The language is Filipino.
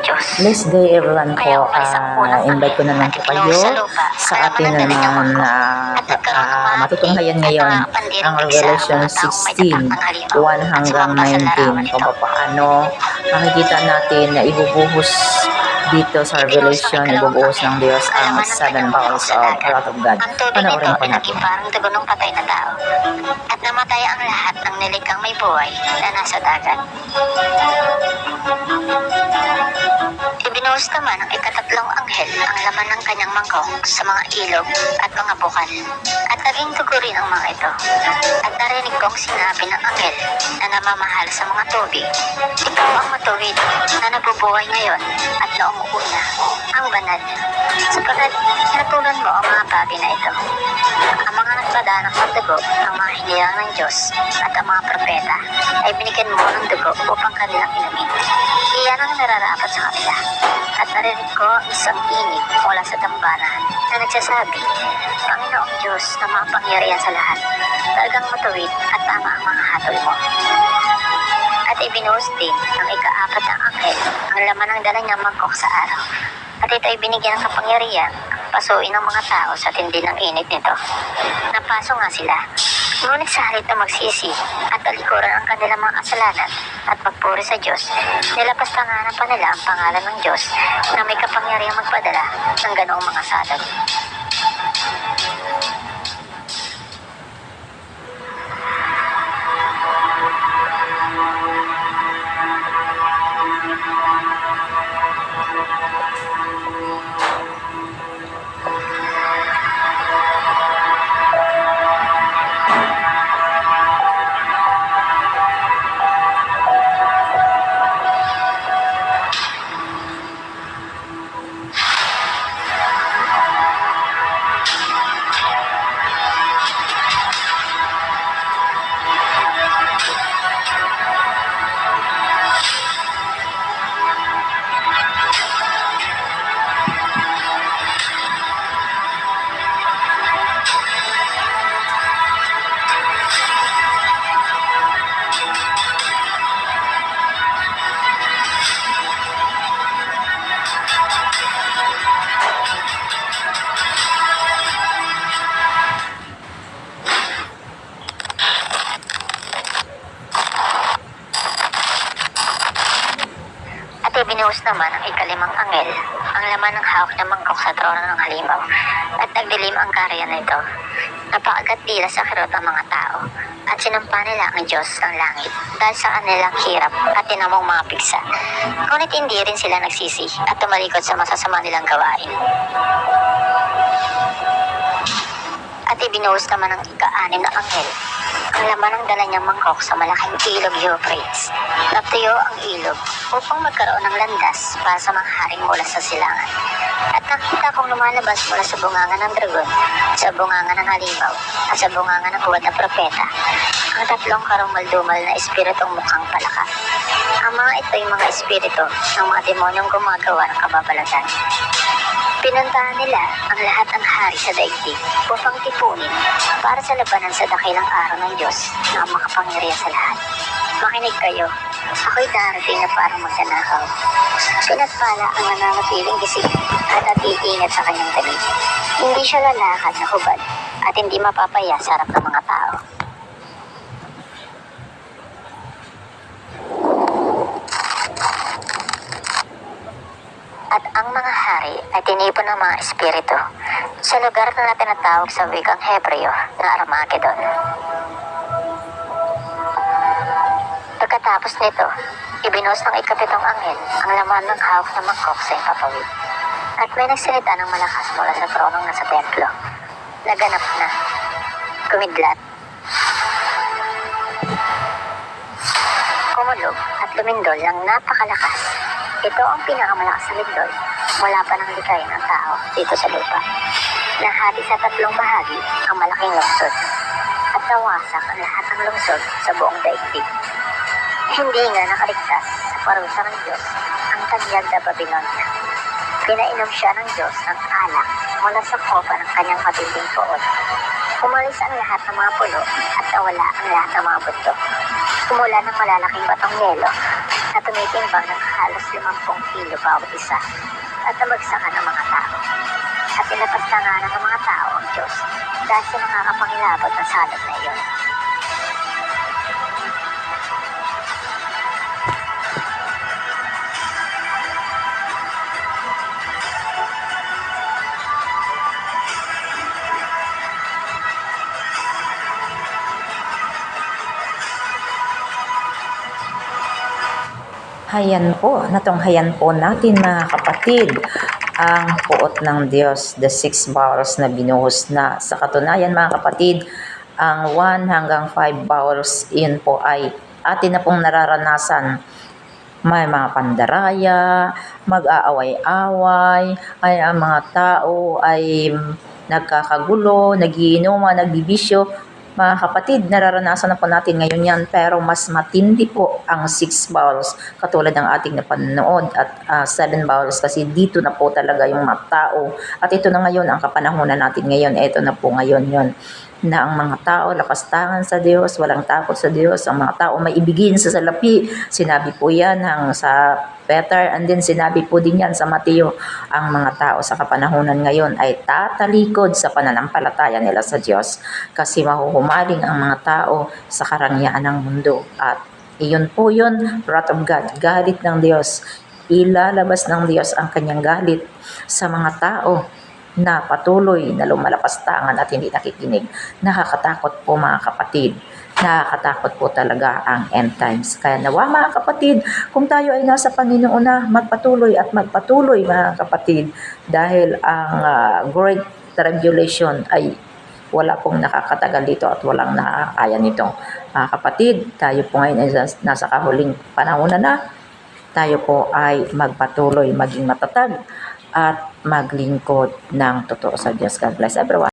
Diyos. Blessed day everyone Kaya po. umalis ang unang Invite ko anghel naman at po ipinuhos kayo sa lupa sa ang laman atin ng dala niyang naman mangkok. na At nagkaroon ng mga matutunghayan hapdi ngayon at mga pandiring ang bigsa Revelation ang taong may 16, tatak ng halimaw 1 at hanggang sumamba sa 19 larawan kung nito. paano makikita natin na ibubuhos dito sa Ibinuhos ng Revelation, ikalawang ibubuhos anghel ng Diyos ang ang laman ng 7 kanyang mangkok bowls sa of dagat. wrath of God. Ang tubig nito Panoorin po ay natin. naging parang dugo ng patay na tao at namatay ang lahat ng nilikang may buhay na nasa dagat. Ibinuhos naman ng ikatatlong anghel ang laman ng kanyang mangkok sa mga ilog at mga bukal at naging dugo rin ang mga ito. At narinig kong sinabi ng anghel na namamahal sa mga tubig, ikaw ang matuwid na nabubuhay ngayon at noong una, ang banal, sapagkat natulan mo ang mga bagay na ito. Ang mga nagpadaan ng pagdugo, ang mga hinilang ng Diyos at ang mga propeta ay binigyan mo ng dugo upang kanilang inumin. Iyan ang nararapat sa kanila. At narinig ko ang isang inig mula sa dambana na nagsasabi, Panginoong Diyos na makapangyarihan sa lahat, talagang matuwid at tama ang mga hatol mo. At ibinuhos din ng ikaapat ng anghel ang laman ng dala niyang mangkok sa araw. At ito ay binigyan ng kapangyarihan pasuin ng mga tao sa tindi ng init nito. Napaso nga sila. Ngunit sa halip na magsisi at talikuran ang kanilang mga kasalanan at magpuri sa Diyos, nilapastanganan pa nila ang pangalan ng Diyos na may kapangyarihang magpadala ng ganoong mga salot. At ibinuhos naman ang ikalimang anghel ang laman ng hawak na mangkok sa trono ng halimaw at nagdilim ang karyan nito. Napakagat dila sa kirot ang mga tao at sinumpa nila ang Diyos ng langit dahil sa kanilang hirap at tinamong mga piksa. Ngunit hindi rin sila nagsisi at tumalikod sa masasama nilang gawain. At ibinuhos naman ng ika-anim na anghel ang laman ng dala niyang mangkok sa malaking ilog Euphrates. Natuyo ang ilog upang magkaroon ng landas para sa mga haring mula sa silangan. At nakita kong lumalabas mula sa bunganga ng dragon, sa bunganga ng halimaw, at sa bunganga ng huwad na propeta, ang tatlong karumal-dumal na espiritong mukhang palaka. Ang mga ito ay mga espiritu ng mga demonyong gumagawa ng kababalaghan. Pinuntahan nila ang lahat ng hari sa daigdig upang tipunin para sa labanan sa dakilang araw ng Diyos na ang makapangyarihan sa lahat. Makinig kayo, ako'y darating na parang magnanakaw. Pinagpala ang nananatiling gising at nag-iingat sa kanyang damit. Hindi siya lalakad na hubad at hindi mapapaya sa harap ng mga tao. At ang mga hari ay tinipon ng mga espiritu sa lugar na tinatawag sa wikang Hebreo na Armageddon. Pagkatapos nito, ibinuhos ng ikapitong anghel ang laman ng hawak na mangkok sa impapawid. At may nagsalita ng malakas mula sa tronong nasa templo. Naganap na. Kumidlat. Kumulog at lumindol ng napakalakas. Ito ang pinakamalakas na lindol mula pa ng likay ng tao dito sa lupa. Nahati sa tatlong bahagi ang malaking lungsod at nawasak ang lahat ng lungsod sa buong daigdig. Hindi nga nakaligtas sa parusa ng Diyos ang tanyag na Babylonia. Pinainom siya ng Diyos ng alak mula sa kopa ng kanyang matinding poon. Umalis ang lahat ng mga pulo at nawala ang lahat ng mga bundok. Kumula ng malalaking batong yelo na tumitimbang ng halos 50 kilo bawat isa at nabagsakan ng mga tao. At inapagtanganan ng mga tao ang Diyos dahil sa nakakapangilabot ng salot na iyon. Hayan po, natunghayan po natin mga kapatid ang puot ng Diyos, the 6 bowls na binuhos na. Sa katunayan mga kapatid, ang 1 hanggang 5 bowls, yun po ay atin na pong nararanasan. May mga pandaraya, mag-aaway-away, ay ang mga tao ay nagkakagulo, nagiinuman, nagbibisyo. Mga kapatid, nararanasan na po natin ngayon yan, pero mas matindi po ang 6 bowls katulad ng ating napanood at 7 bowls kasi dito na po talaga yung mga tao. At ito na ngayon ang kapanahunan natin ngayon, ito na po ngayon yon na ang mga tao lapastangan sa Diyos, walang takot sa Diyos, ang mga tao may ibigin sa salapi. Sinabi po yan sa Peter, and then sinabi po din yan sa Mateo, ang mga tao sa kapanahunan ngayon ay tatalikod sa pananampalataya nila sa Diyos kasi mahuhumaling ang mga tao sa karangyaan ng mundo. At iyon po yun, wrath of God, galit ng Diyos. Ilalabas ng Diyos ang kanyang galit sa mga tao na patuloy na lumalapastangan at hindi nakikinig. Nakakatakot po mga kapatid. Nakakatakot po talaga ang end times. Kaya nawa mga kapatid, kung tayo ay nasa Panginoon na, magpatuloy at magpatuloy mga kapatid. Dahil ang Great Tribulation ay wala pong nakakatagal dito at walang nakakaya nito. Mga kapatid, tayo po ngayon ay nasa kahuling panahon na. Tayo po ay magpatuloy, maging matatag at maglingkod ng totoo sa Diyos. God bless everyone.